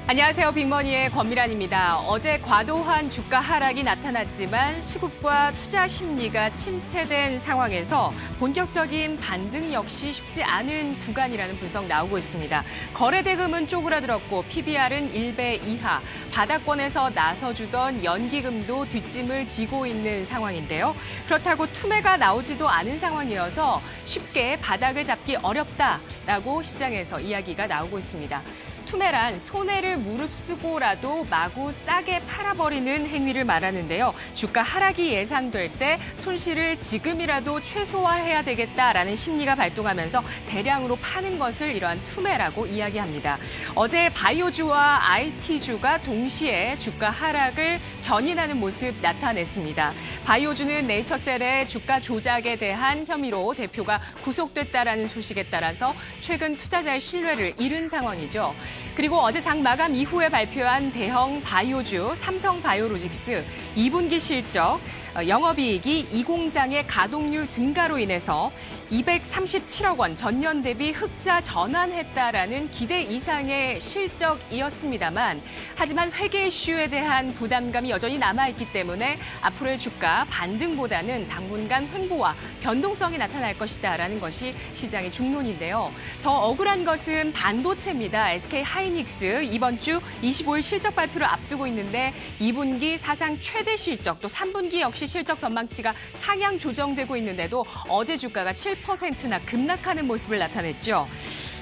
안녕하세요. 빅머니의 권미란입니다. 어제 과도한 주가 하락이 나타났지만 수급과 투자 심리가 침체된 상황에서 본격적인 반등 역시 쉽지 않은 구간이라는 분석 나오고 있습니다. 거래 대금은 쪼그라들었고 PBR은 1배 이하, 바닥권에서 나서주던 연기금도 뒷짐을 지고 있는 상황인데요. 그렇다고 투매가 나오지도 않은 상황이어서 쉽게 바닥을 잡기 어렵다라고 시장에서 이야기가 나오고 있습니다. 투매란 손해를 무릅쓰고라도 마구 싸게 팔아버리는 행위를 말하는데요. 주가 하락이 예상될 때 손실을 지금이라도 최소화해야 되겠다라는 심리가 발동하면서 대량으로 파는 것을 이러한 투매라고 이야기합니다. 어제 바이오주와 IT주가 동시에 주가 하락을 견인하는 모습 나타냈습니다. 바이오주는 네이처셀의 주가 조작에 대한 혐의로 대표가 구속됐다라는 소식에 따라서 최근 투자자의 신뢰를 잃은 상황이죠. 그리고 어제 장 마감 이후에 발표한 대형 바이오주 삼성바이오로직스 2분기 실적, 영업이익이 이 공장의 가동률 증가로 인해서 237억 원 전년 대비 흑자 전환했다라는 기대 이상의 실적이었습니다만 하지만 회계 이슈에 대한 부담감이 여전히 남아있기 때문에 앞으로의 주가 반등보다는 당분간 횡보와 변동성이 나타날 것이다라는 것이 시장의 중론인데요. 더 억울한 것은 반도체입니다. SK 하이닉스 이번 주 25일 실적 발표를 앞두고 있는데 2분기 사상 최대 실적, 또 3분기 역시 실적 전망치가 상향 조정되고 있는데도 어제 주가가 7%나 급락하는 모습을 나타냈죠.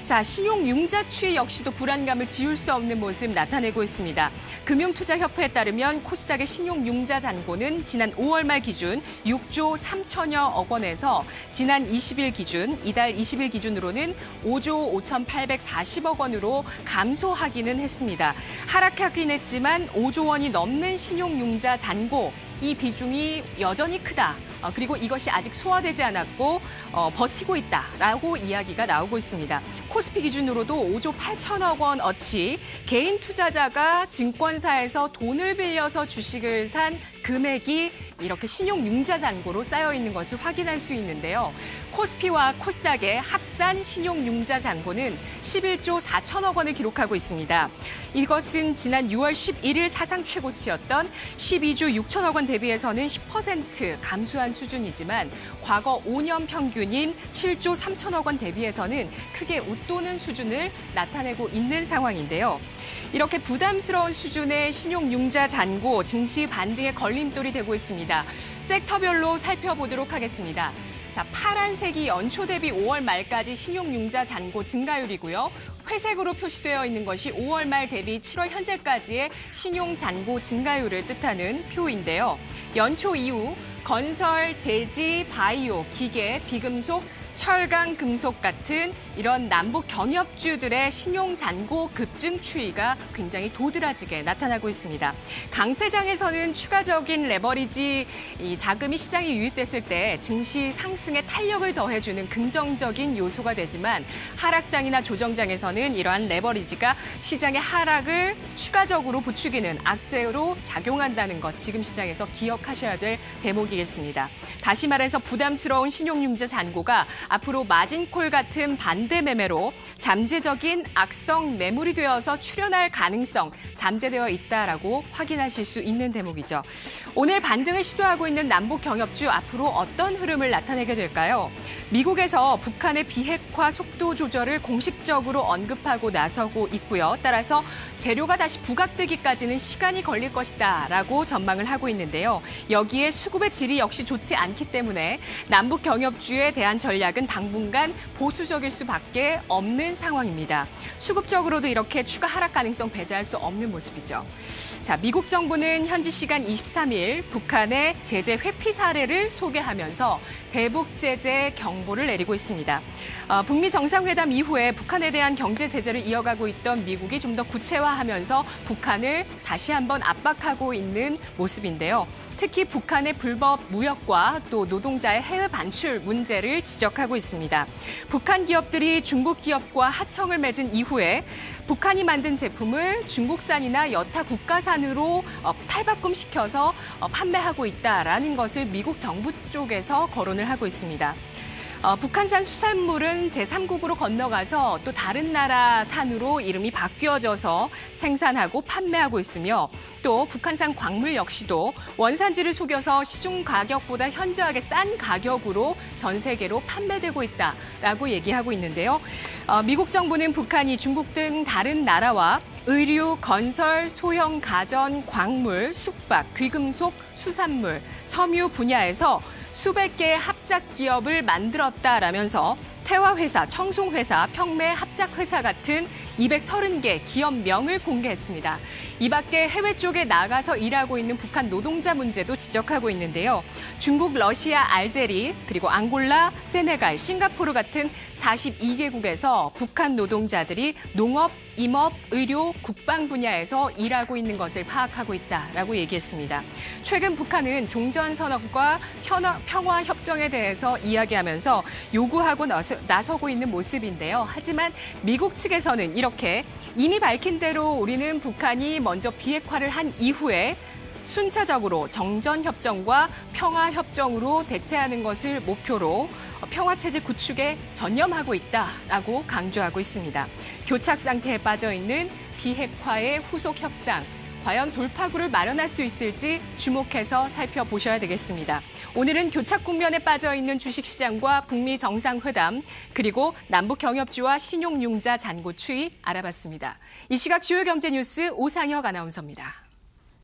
자, 신용융자 추이 역시도 불안감을 지울 수 없는 모습 나타내고 있습니다. 금융투자협회에 따르면 코스닥의 신용융자 잔고는 지난 5월 말 기준 6조 3천여억 원에서 지난 20일 기준, 이달 20일 기준으로는 5조 5,840억 원으로 감소하기는 했습니다. 하락하긴 했지만 5조 원이 넘는 신용융자 잔고, 이 비중이 여전히 크다. 그리고 이것이 아직 소화되지 않았고 버티고 있다라고 이야기가 나오고 있습니다. 코스피 기준으로도 5조 8천억 원어치 개인 투자자가 증권사에서 돈을 빌려서 주식을 산 금액이 이렇게 신용융자 잔고로 쌓여 있는 것을 확인할 수 있는데요. 코스피와 코스닥의 합산 신용융자 잔고는 11조 4천억 원을 기록하고 있습니다. 이것은 지난 6월 11일 사상 최고치였던 12조 6천억 원 대비해서는 10% 감소한 수준이지만 과거 5년 평균인 7조 3천억 원 대비해서는 크게 웃도는 수준을 나타내고 있는 상황인데요. 이렇게 부담스러운 수준의 신용융자 잔고, 증시 반등의 걸림돌이 되고 있습니다. 섹터별로 살펴보도록 하겠습니다. 자, 파란색이 연초 대비 5월 말까지 신용융자 잔고 증가율이고요. 회색으로 표시되어 있는 것이 5월 말 대비 7월 현재까지의 신용잔고 증가율을 뜻하는 표인데요. 연초 이후 건설, 제지, 바이오, 기계, 비금속, 철강, 금속 같은 이런 남북 경협주들의 신용잔고 급증 추이가 굉장히 도드라지게 나타나고 있습니다. 강세장에서는 추가적인 레버리지 자금이 시장에 유입됐을 때 증시 상승에 탄력을 더해주는 긍정적인 요소가 되지만 하락장이나 조정장에서는 이러한 레버리지가 시장의 하락을 추가적으로 부추기는 악재로 작용한다는 것, 지금 시장에서 기억하셔야 될 대목이겠습니다. 다시 말해서 부담스러운 신용융자 잔고가 앞으로 마진콜 같은 반대 매매로 잠재적인 악성 매물이 되어서 출현할 가능성 잠재되어 있다라고 확인하실 수 있는 대목이죠. 오늘 반등을 시도하고 있는 남북 경협주 앞으로 어떤 흐름을 나타내게 될까요? 미국에서 북한의 비핵화 속도 조절을 공식적으로 언급하고 나서고 있고요. 따라서 재료가 다시 부각되기까지는 시간이 걸릴 것이다라고 전망을 하고 있는데요. 여기에 수급의 질이 역시 좋지 않기 때문에 남북 경협주에 대한 전략은 당분간 보수적일 수밖에 없는 상황입니다. 수급적으로도 이렇게 추가 하락 가능성 배제할 수 없는 모습이죠. 자, 미국 정부는 현지 시간 23일 북한의 제재 회피 사례를 소개하면서 대북 제재 경보를 내리고 있습니다. 북미 정상회담 이후에 북한에 대한 경제 제재를 이어가고 있던 미국이 좀 더 구체화하면서 북한을 다시 한번 압박하고 있는 모습인데요. 특히 북한의 불법 무역과 또 노동자의 해외 반출 문제를 지적하고 있습니다. 북한 기업들이 중국 기업과 하청을 맺은 이후에 북한이 만든 제품을 중국산이나 여타 국가산으로 탈바꿈시켜서 판매하고 있다라는 것을 미국 정부 쪽에서 거론을 하고 있습니다. 북한산 수산물은 제3국으로 건너가서 또 다른 나라 산으로 이름이 바뀌어져서 생산하고 판매하고 있으며 또 북한산 광물 역시도 원산지를 속여서 시중 가격보다 현저하게 싼 가격으로 전 세계로 판매되고 있다라고 얘기하고 있는데요. 미국 정부는 북한이 중국 등 다른 나라와 의류, 건설, 소형 가전, 광물, 숙박, 귀금속, 수산물, 섬유 분야에서 수백 개의 합작 기업을 만들었다라면서 태화회사, 청송회사, 평매 합작회사 같은 230개 기업명을 공개했습니다. 이 밖에 해외 쪽에 나가서 일하고 있는 북한 노동자 문제도 지적하고 있는데요. 중국, 러시아, 알제리, 그리고 앙골라, 세네갈, 싱가포르 같은 42개국에서 북한 노동자들이 농업, 임업, 의료, 국방 분야에서 일하고 있는 것을 파악하고 있다라고 얘기했습니다. 최근 북한은 종전선언과 평화협정에 대해서 이야기하면서 요구하고 나서고 있는 모습인데요. 하지만 미국 측에서는 이렇게 이미 밝힌 대로 우리는 북한이 먼저 비핵화를 한 이후에 순차적으로 정전협정과 평화협정으로 대체하는 것을 목표로 평화체제 구축에 전념하고 있다라고 강조하고 있습니다. 교착 상태에 빠져 있는 비핵화의 후속 협상, 과연 돌파구를 마련할 수 있을지 주목해서 살펴보셔야 되겠습니다. 오늘은 교착 국면에 빠져 있는 주식시장과 북미 정상회담, 그리고 남북 경협주와 신용융자 잔고 추이 알아봤습니다. 이 시각 주요 경제 뉴스 오상혁 아나운서입니다.